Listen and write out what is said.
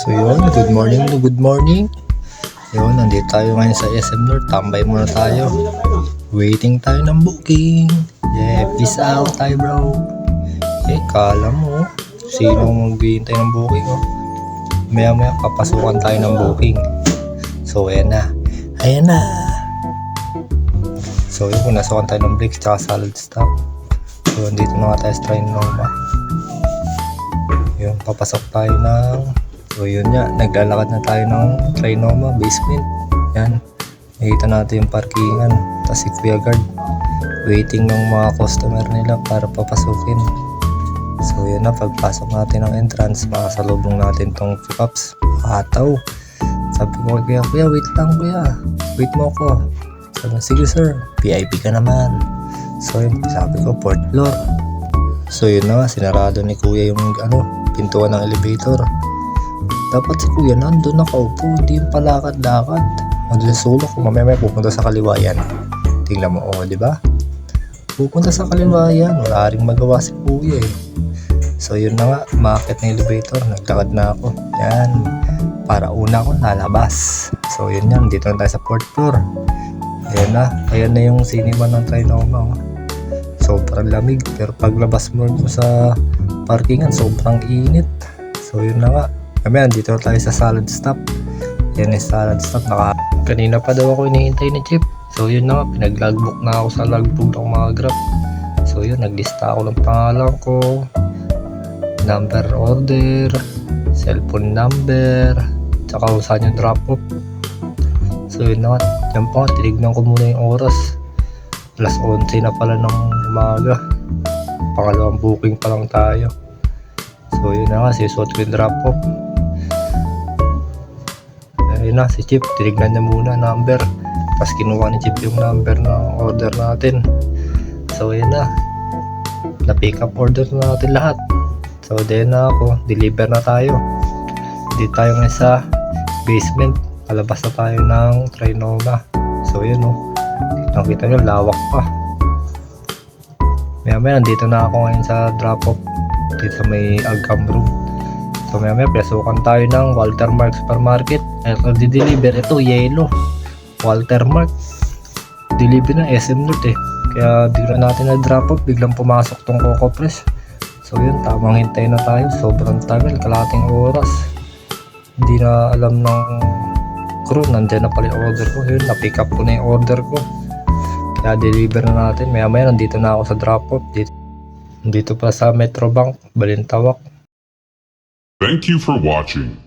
So yun, good morning to good morning. Yun, nandito tayo ngayon sa SM North. Tambay muna tayo. Waiting tayo ng booking. Yeah, peace out tayo bro. Eh, kala mo, sino maghihintay ng booking oh. Maya maya papasukan tayo ng booking. So ayan na. Ayan na. So yun, nasukan tayo ng bricks tsaka salad stop. So dito na nga tayo sa Trinoma. Yun, papasok tayo ng... So yun nga, naglalakad na tayo ng Trinoma basement. Yan, nakita natin yung parkingan. Tapos si Kuya Guard waiting ng mga customer nila para papasukin. So yun na, pagpasok natin ng entrance, makasalubong natin tong pickups. Ataw, sabi ko kay Kuya, wait lang Kuya, wait mo ako. Sabi, sige sir, VIP ka naman. So yun, sabi ko 4th floor. So yun na, sinarado ni Kuya yung pintuan ng elevator. Dapat si Kuya nandun nakaupo, hindi yung palakad-lakad. Nandun sa sulok, kung mamaya pupunta sa kaliwa yan. Tingnan mo, di ba? Pupunta sa kaliwa yan, wala ring magawa si Kuya eh. So yun na nga, umakit na elevator, naglakad na ako. Yan, para una ko lalabas. So yun yan, dito na tayo sa 4th floor. Ayan na yung cinema ng Trinoma. Sobrang lamig, pero paglabas mo sa parkingan, sobrang init. So yun na nga. Kami, dito tayo sa salad stop. Yan yung salad stop. Kanina pa daw ako hinihintay ni Chip. So yun na nga, pinag-logbook na ako sa logbook ng mga Grab. So yun, naglista ako ng pangalan ko, number order, cellphone number, tsaka kung saan yung drop off. So yun na nga, yan pa nga, tinignan ko muna yung oras. Alas 11 na pala ng umaga. Pangalawang booking pa lang tayo. So yun na nga, sisuot ko yung drop off. Ayun na, si Chip, tinignan niya muna number. Tapos kinuha ni Chip yung number ng order natin. So ayun na, na-pick up order na natin lahat. So then na ako, deliver na tayo. Dito tayo ngayon sa basement. Palabas na tayo ng Trinoma. So yun nakita nyo, lawak pa. Maya nandito na ako ngayon sa drop off dito sa may Agcam room. So maya pasukan tayo ng Walter Mark Supermarket. Ito di-deliver, ito yellow Walter Mark, deliver na SM North eh. Kaya bigla natin na drop off, biglang pumasok tong Coco Press. So yun, tamang hintay na tayo. Sobrang tagal, kalating oras. Hindi na alam ng crew, nandiyan na pala yung order ko. Yun, na-pick up ko na yung order ko. Kaya deliver na natin. Maya nandito na ako sa drop off. Dito pa sa Metrobank, Balintawak. Thank you for watching.